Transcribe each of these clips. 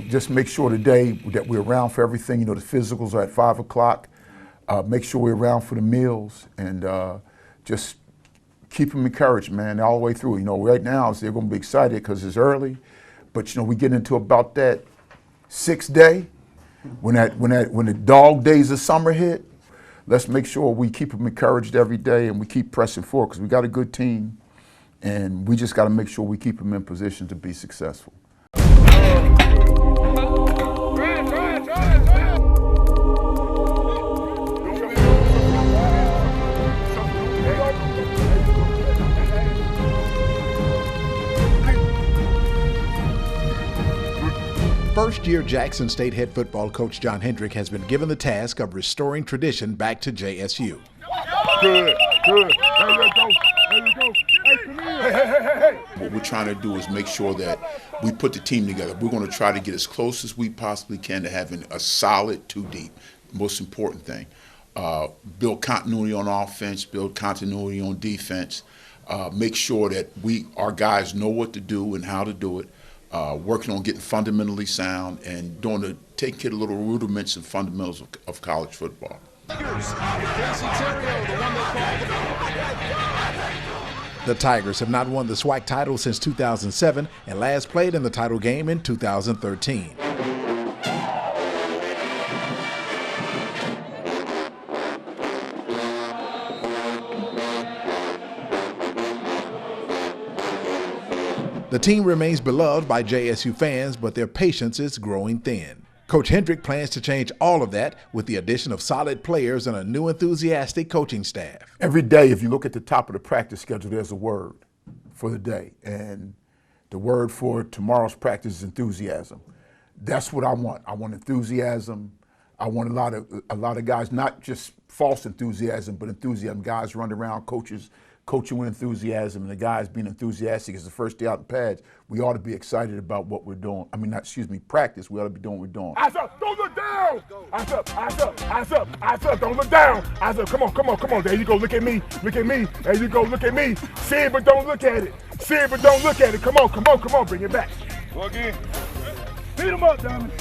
Just make sure today that we're around for everything. You know, the physicals are at 5 o'clock. Make sure we're around for the meals, and just keep them encouraged, man, all the way through. You know, right now they're going to be excited because it's early, but you know, we get into about that 6th day when the dog days of summer hit. Let's make sure we keep them encouraged every day, and we keep pressing forward because we got a good team, and we just got to make sure we keep them in position to be successful. First-year Jackson State head football coach John Hendrick has been given the task of restoring tradition back to JSU. Good. There you go. Hey, come here. Hey. What we're trying to do is make sure that we put the team together. We're going to try to get as close as we possibly can to having a solid 2 deep. Most important thing. Build continuity on offense, build continuity on defense. Make sure that our guys know what to do and how to do it. Working on getting fundamentally sound and taking care of little rudiments and fundamentals of college football. The Tigers have not won the SWAC title since 2007 and last played in the title game in 2013. The team remains beloved by JSU fans, but their patience is growing thin. Coach Hendrick plans to change all of that with the addition of solid players and a new enthusiastic coaching staff. Every day, if you look at the top of the practice schedule, there's a word for the day. And the word for tomorrow's practice is enthusiasm. That's what I want. I want enthusiasm. I want a lot of guys, not just false enthusiasm, but enthusiasm. Guys running around, coaching with enthusiasm, and the guys being enthusiastic. It's the first day out in pads. We ought to be excited about what we're doing. Practice. We ought to be doing what we're doing. Eyes up, don't look down. Eyes up, don't look down. Eyes up, come on. There you go, look at me. There you go, look at me. See it, but don't look at it. Come on, bring it back. Go again. Beat him up, Diamond.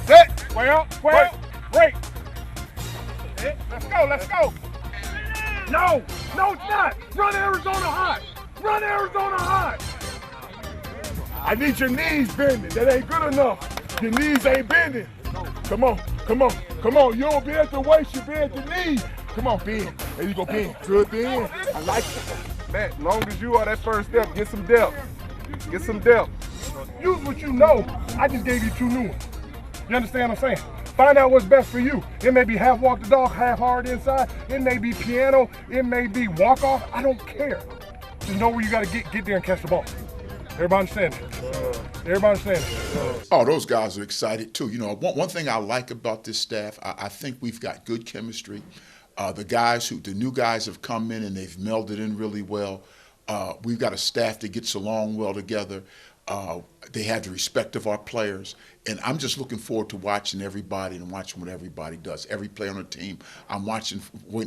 Set, well, break. Let's go. No, it's not. Run Arizona hot. I need your knees bending. That ain't good enough. Your knees ain't bending. Come on. You don't be at the waist, you be at the knees. Come on, bend. There you go, bend. Good bend. I like it. Man, as long as you are that first step, get some depth. Use what you know. I just gave you 2 new ones. You understand what I'm saying? Find out what's best for you. It may be half walk the dog, half hard inside. It may be piano. It may be walk off. I don't care. Just know where you got to get there and catch the ball. Everybody understand it? Oh, those guys are excited too. You know, one thing I like about this staff, I think we've got good chemistry. The new guys have come in and they've melded in really well. We've got a staff that gets along well together. They have the respect of our players, and I'm just looking forward to watching everybody and watching what everybody does. Every player on the team, I'm waiting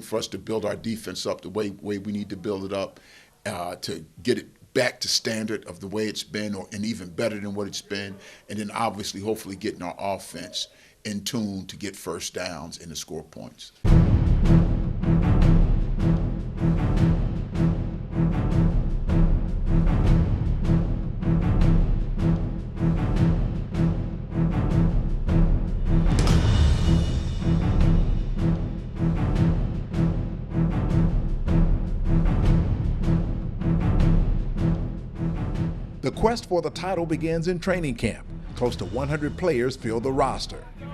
for us to build our defense up the way we need to build it up, to get it back to standard of the way it's been, and even better than what it's been, and then obviously, hopefully, getting our offense in tune to get first downs and to score points. The quest for the title begins in training camp. Close to 100 players fill the roster. Do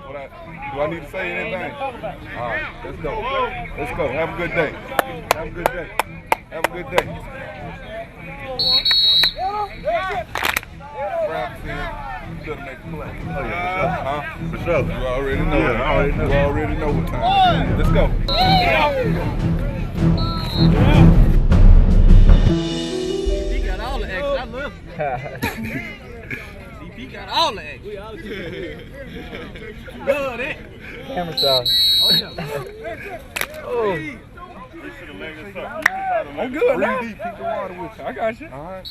I need to say anything? All right, let's go. Have a good day. You better make a play. Oh, yeah, for sure. You already know it. You already know what time it is. Let's go. He got all the X. I love him. He got all the X. Love that. Camera shot. Oh, yeah. I'm good now. Keep the water with you. I got you. All right.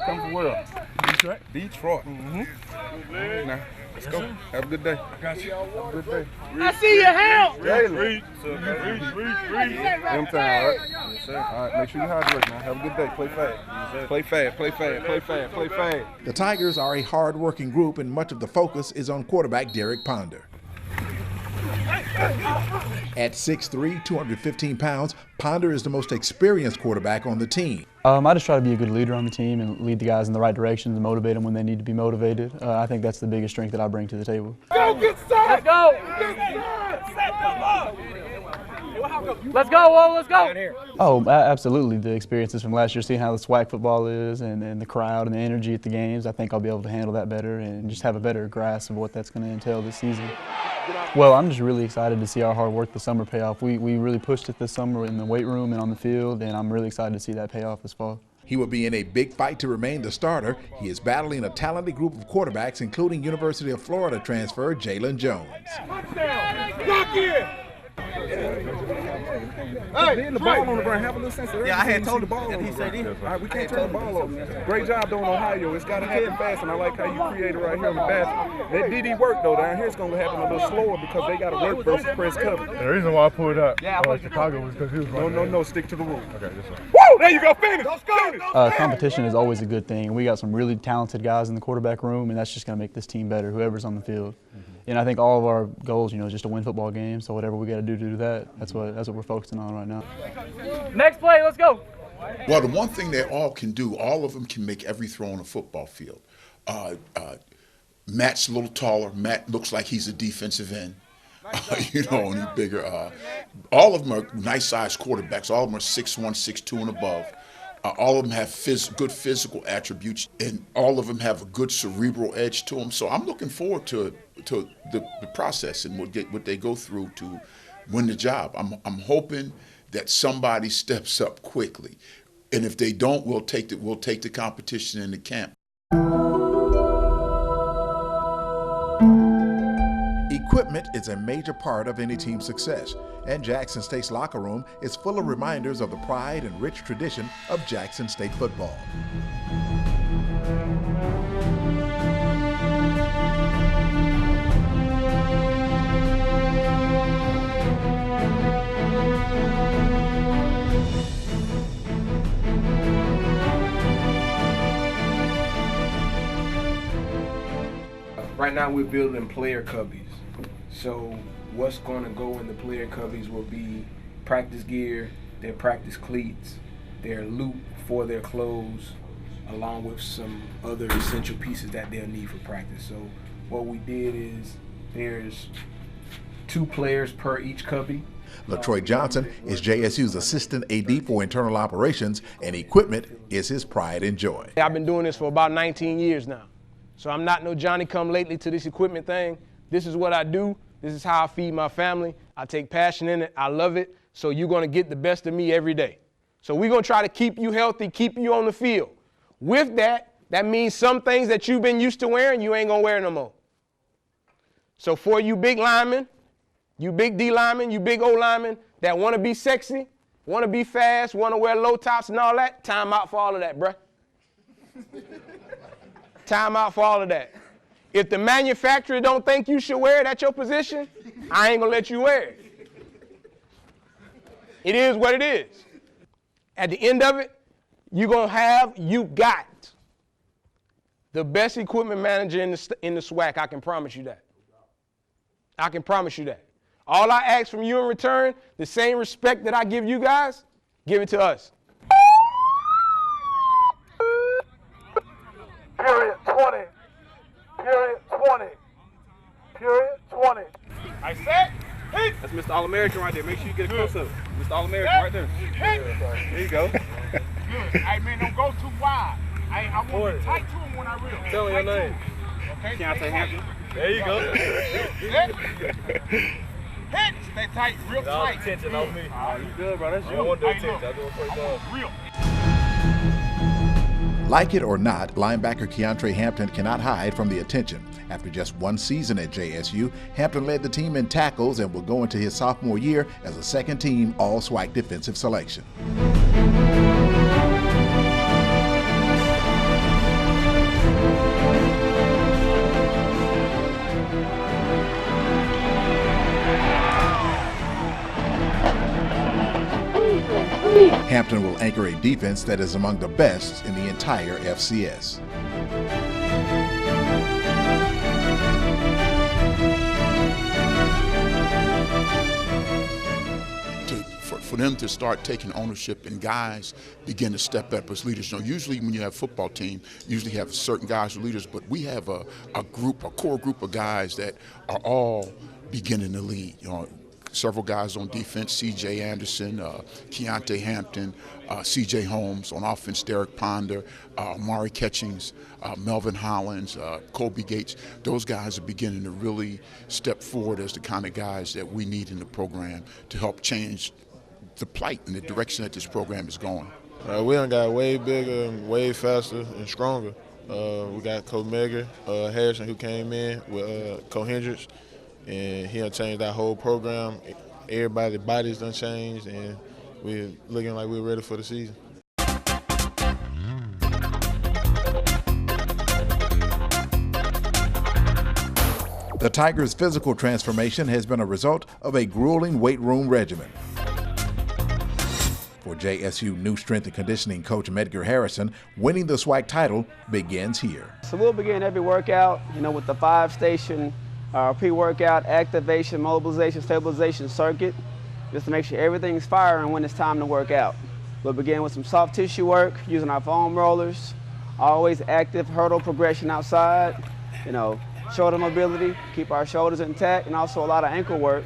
Come from where? Detroit. Detroit. Now, let's go. Have a good day. Got you. Have a good day. I see your help. Reach. Them time, all right? Yes, sir. All right, make sure you hydrate now. Have a good day. Play fast. Yes, play fast, play fast, play fast, play fast. The Tigers are a hard-working group, and much of the focus is on quarterback Derek Ponder. At 6'3", 215 pounds, Ponder is the most experienced quarterback on the team. I just try to be a good leader on the team and lead the guys in the right direction and motivate them when they need to be motivated. I think that's the biggest strength that I bring to the table. Go, get set! Let's go! Let's go, Whoa, let's go! Oh, absolutely. The experiences from last year, seeing how the SWAC football is and the crowd and the energy at the games, I think I'll be able to handle that better and just have a better grasp of what that's going to entail this season. Well, I'm just really excited to see our hard work this summer pay off. We really pushed it this summer in the weight room and on the field, and I'm really excited to see that pay off this fall. He will be in a big fight to remain the starter. He is battling a talented group of quarterbacks, including University of Florida transfer Jalen Jones. Hey, the ball on the ground. Have a little sense of urgency. Yeah, I had told the ball him, on and he the said ground. he. All right, we can't turn the ball over. Great job doing Ohio. It's got to happen fast, and I like how you created right here on the basket. That DD work, though, down here it's going to happen a little slower because they got to work versus press cover. The reason why I pulled up Chicago was because he was running. No, stick to the rule. Okay, yes, sir. Woo! There you go, finish! Let's go! Competition is always a good thing. We got some really talented guys in the quarterback room, and that's just going to make this team better, whoever's on the field. And I think all of our goals, is just to win football games. So whatever we got to do that, that's what we're focusing on right now. Next play, let's go! Well, the one thing they all can do, all of them can make every throw on a football field. Matt's a little taller. Matt looks like he's a defensive end. And he's bigger. All of them are nice-sized quarterbacks. All of them are 6'1", 6'2", and above. All of them have good physical attributes, and all of them have a good cerebral edge to them. So I'm looking forward to the process and what they go through to win the job. I'm hoping that somebody steps up quickly, and if they don't, we'll take the competition in the camp. Equipment is a major part of any team's success, and Jackson State's locker room is full of reminders of the pride and rich tradition of Jackson State football. Right now we're building player cubbies. So what's going to go in the player cubbies will be practice gear, their practice cleats, their loop for their clothes, along with some other essential pieces that they'll need for practice. So what we did is there's 2 players per each cubby. LaTroy Johnson is JSU's assistant AD for internal operations, and equipment is his pride and joy. I've been doing this for about 19 years now. So I'm not no Johnny-come-lately to this equipment thing. This is what I do. This is how I feed my family. I take passion in it. I love it. So you're going to get the best of me every day. So we're going to try to keep you healthy, keep you on the field. With that, that means some things that you've been used to wearing, you ain't going to wear no more. So for you big linemen, you big D linemen, you big O linemen that want to be sexy, want to be fast, want to wear low tops and all that, time out for all of that, bruh. Time out for all of that. If the manufacturer don't think you should wear it at your position, I ain't gonna let you wear it. It is what it is. At the end of it, you got the best equipment manager in the SWAC. I can promise you that. I can promise you that. All I ask from you in return, the same respect that I give you guys, give it to us. Period 20. Period 20. Period 20. I said, hit. That's Mr. All-American right there. Make sure you get a close-up. Mr. All-American right there. Hit. There you go. Good. Hey, man, don't go too wide. I want to tight to him when I reel. Tell me your name. Okay. Keontae Hampton. There you go. Hit. Stay tight, real tight. Attention on me. Oh, you good, bro. That's you. I want the attention. I do it for you. Real. Like it or not, linebacker Keontae Hampton cannot hide from the attention. After just 1 season at JSU, Hampton led the team in tackles and will go into his sophomore year as a second-team All-SWAC defensive selection. Hampton will anchor a defense that is among the best in the entire FCS. For them to start taking ownership and guys begin to step up as leaders. You know, usually when you have a football team, you usually have certain guys who are leaders, but we have a core group of guys that are all beginning to lead. You know, several guys on defense, C.J. Anderson, Keontae Hampton, C.J. Holmes. On offense, Derek Ponder, Amari Catchings, Melvin Hollins, Colby Gates. Those guys are beginning to really step forward as the kind of guys that we need in the program to help change the plight and the direction that this program is going. We done got way bigger and way faster and stronger. We got Coach Megan Harrison, who came in with Coach Hendricks, and he done changed our whole program. Everybody's bodies done changed, and we're looking like we're ready for the season. The Tigers' physical transformation has been a result of a grueling weight room regimen. For JSU new strength and conditioning coach Medgar Harrison, winning the SWAC title begins here. So we'll begin every workout, with the 5-station pre-workout activation, mobilization, stabilization circuit, just to make sure everything's firing when it's time to work out. We'll begin with some soft tissue work using our foam rollers, always active hurdle progression outside, shoulder mobility, keep our shoulders intact, and also a lot of ankle work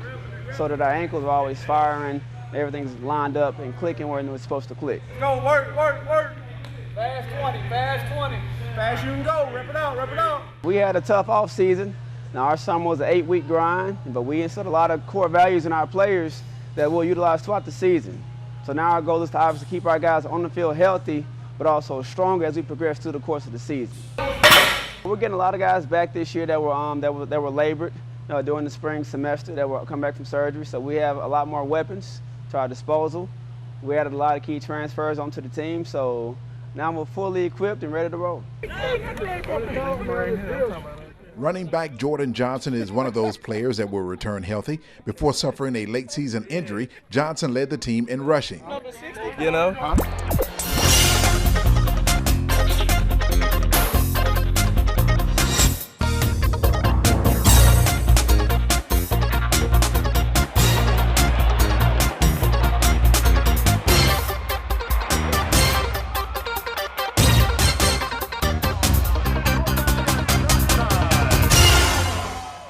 so that our ankles are always firing. Everything's lined up and clicking where it's supposed to click. Go, work. Fast 20, fast 20. Fast you can go, rip it out. We had a tough off season. Now our summer was an 8-week grind, but we instilled a lot of core values in our players that we'll utilize throughout the season. So now our goal is to obviously keep our guys on the field healthy, but also stronger as we progress through the course of the season. We're getting a lot of guys back this year that were labored during the spring semester, that were come back from surgery. So we have a lot more weapons to our disposal. We added a lot of key transfers onto the team, so now we're fully equipped and ready to roll. Running back Jordan Johnson is one of those players that will return healthy. Before suffering a late season injury, Johnson led the team in rushing.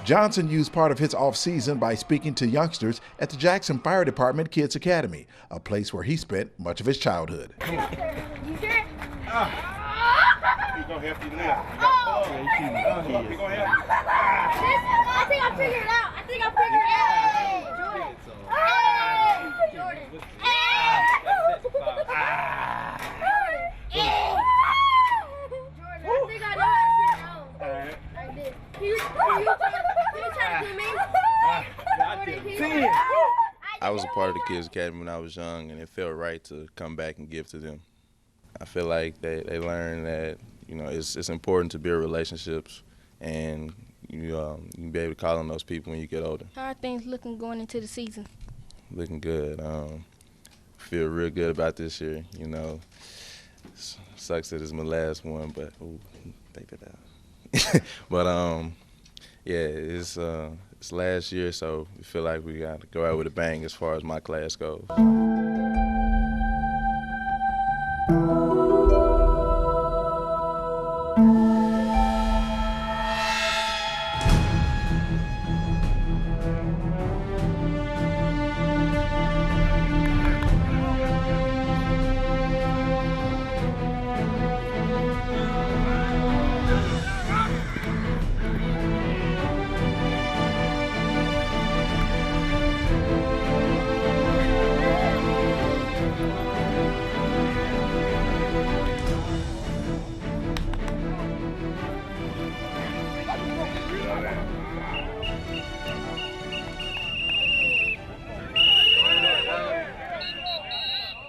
Johnson used part of his off-season by speaking to youngsters at the Jackson Fire Department Kids Academy, a place where he spent much of his childhood. He's gonna help you live. He's gonna help you. I think I figured it out. Jordan. I think I know how to figure it out. I did. I was a part of the Kids Academy when I was young, and it felt right to come back and give to them. I feel like they learned that it's important to build relationships, and you can be able to call on those people when you get older. How are things looking going into the season? Looking good. Feel real good about this year. Sucks that it's my last one, but take that out. But yeah, it's last year, so we feel like we got to go out with a bang as far as my class goes.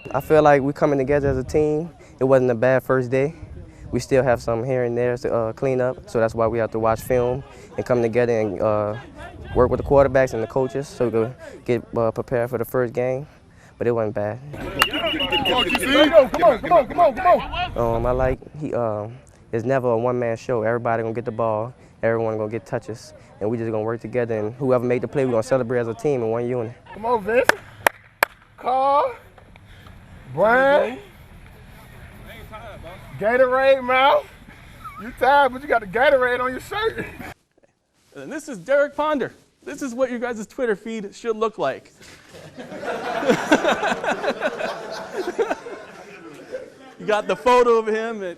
I feel like we're coming together as a team. It wasn't a bad first day. We still have some here and there to clean up, so that's why we have to watch film and come together and work with the quarterbacks and the coaches so we could get prepared for the first game. But it wasn't bad. I like it's never a one-man show. Everybody gonna get the ball. Everyone gonna get touches, and we just gonna work together. And whoever made the play, we gonna celebrate as a team in one unit. Come on, Vince. Carl. Brian. Gatorade, mouth. You tired, but you got the Gatorade on your shirt. And this is Derek Ponder. This is what your guys' Twitter feed should look like. You got the photo of him at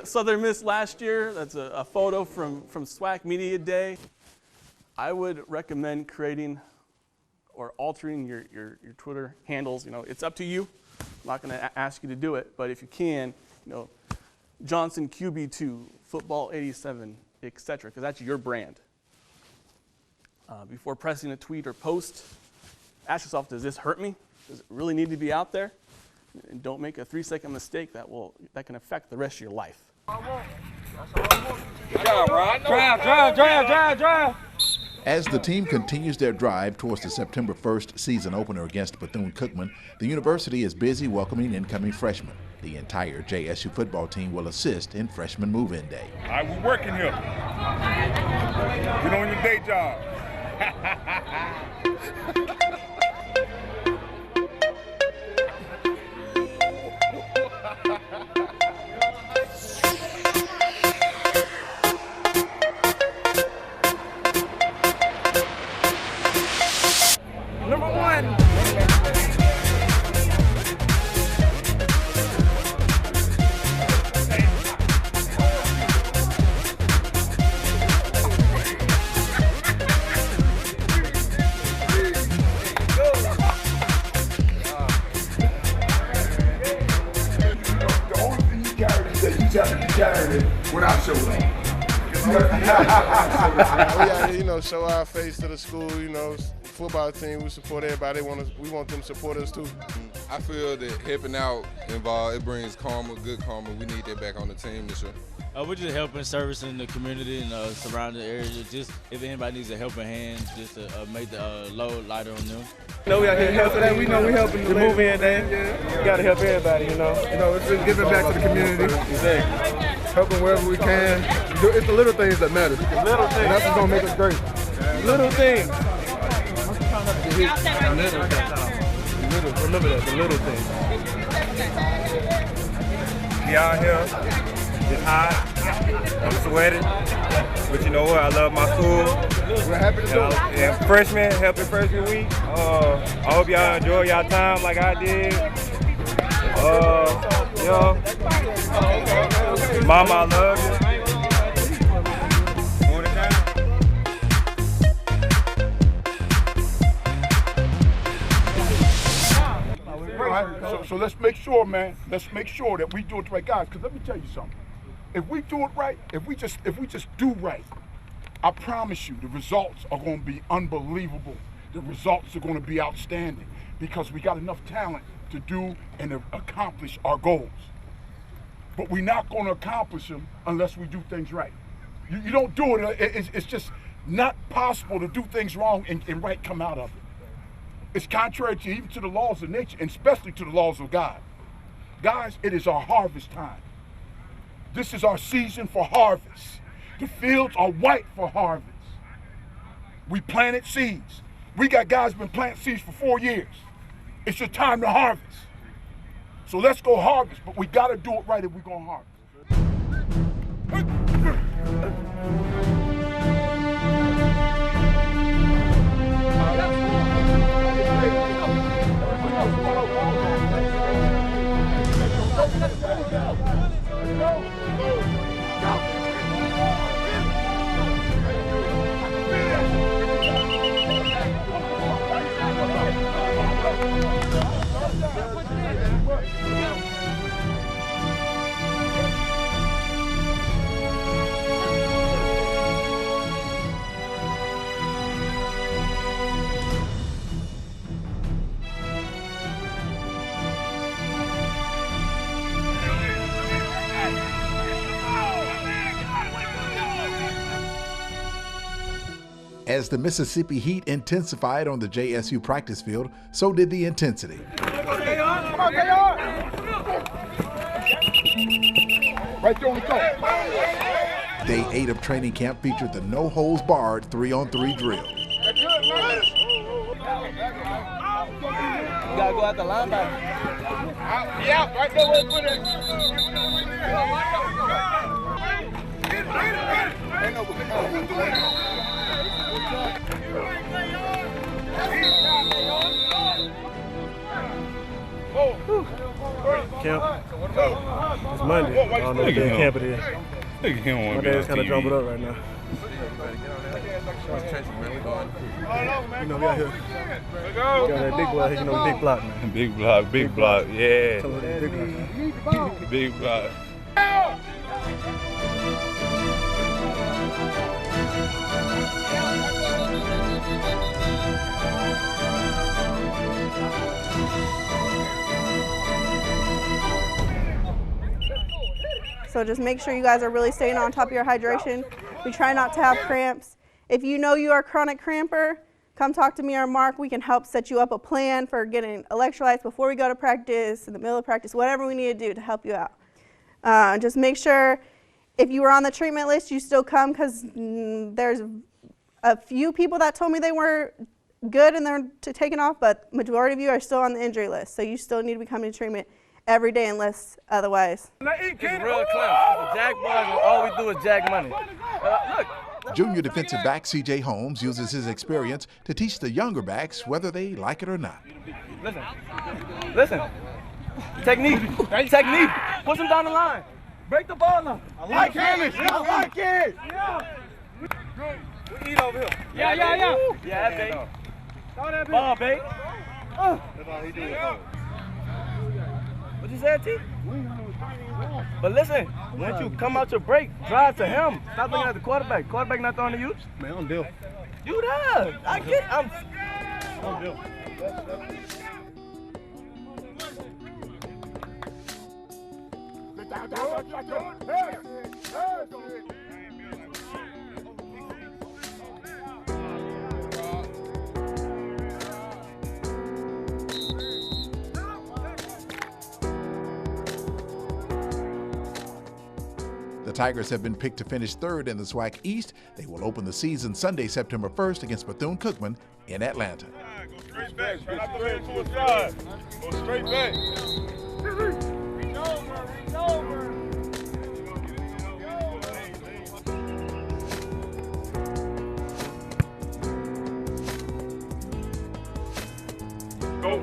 Southern Miss last year. That's a photo from SWAC Media Day. I would recommend creating or altering your Twitter handles. You know, it's up to you. I'm not going to ask you to do it, but if you can, you know, Johnson QB2, Football 87, etc., because that's your brand. Before pressing a tweet or post, ask yourself, does this hurt me? Does it really need to be out there? And don't make a 3-second mistake that can affect the rest of your life. Good job, Rod. Drive. As the team continues their drive towards the September 1st season opener against Bethune-Cookman, the university is busy welcoming incoming freshmen. The entire JSU football team will assist in freshman move-in day. All right, we're working here. Get on your day job. Number one. When I show up. We out here, you know, show our face to the school, you know, football team, we support everybody. We want them to support us too. I feel that helping out involved, it brings karma, good karma. We need that back on the team this year. We're just helping, servicing the community and surrounding areas. Just if anybody needs a helping hand, just to make the load lighter on them. You know, we out here helping that. We know we helping the move in there. You got to help everybody, you know. You know, it's just giving back to the community. Exactly. Helping wherever we can. It's the little things that matter. The little things. And that's what's going to make us great. Little things. Remember that, the little things. We out here, it's hot, I'm sweating, but you know what, I love my school. We're happy to do it. And freshman, happy freshman week. I hope y'all enjoy y'all time like I did. You know, Mama, I love you. So let's make sure, man. Let's make sure that we do it right, guys. Because let me tell you something. If we do it right, if we just do right, I promise you, the results are going to be unbelievable. The results are going to be outstanding because we got enough talent to do and accomplish our goals. But we're not going to accomplish them unless we do things right. You don't do it. It's just not possible to do things wrong and right come out of it. It's contrary to even to the laws of nature, and especially to the laws of God. Guys, it is our harvest time. This is our season for harvest. The fields are white for harvest. We planted seeds. We got guys been planting seeds for 4 years. It's your time to harvest. So let's go harvest, but we got to do it right if we're going to harvest. As the Mississippi heat intensified on the JSU practice field, so did the intensity. Come on, right there on the court. Day 8 of training camp featured the no-holds-barred 3-on-3 drill. You gotta go out the linebacker. Yeah, right there where put it. Camp. It's Monday. I don't know what day of camp it is. My dad's kind of jumbled up right now. You know, we out here. We got that big block here, you know, big block, man. Big block, yeah. Big block. Big block. So just make sure you guys are really staying on top of your hydration. We try not to have cramps. If you know you are a chronic cramper, come talk to me or Mark. We can help set you up a plan for getting electrolytes before we go to practice, in the middle of practice, whatever we need to do to help you out. Just make sure if you were on the treatment list, you still come, because there's a few people that told me they were good and they're taken off, but majority of you are still on the injury list. So you still need to be coming to treatment every day unless otherwise. It's real clown. It's a jack boys, and all we do is jack money. Look. Junior defensive back C.J. Holmes uses his experience to teach the younger backs whether they like it or not. Listen. Technique. Technique. Push him down the line. Break the ball up. I like it. I like it. We eat over here. Yeah. Yeah, babe. Ball, babe. That's all he do. What you said, T? But listen, once you come out your break, drive to him. Stop looking at the quarterback. Quarterback not throwing to you. Man, I'm Bill. You there. I get I'm Bill. The Tigers have been picked to finish third in the SWAC East. They will open the season Sunday, September 1st against Bethune-Cookman in Atlanta. Go straight back. Go straight back. Reach over. Go.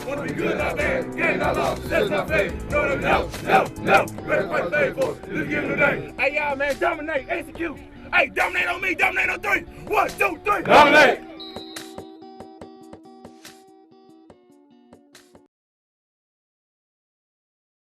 Wanna be good, not bad, game not lost, that's not fair. No, better fight the day for it. Let's give it a day. Hey, y'all, man, dominate, execute. Hey, dominate on me, dominate on 3. 1, 2, 3. Dominate.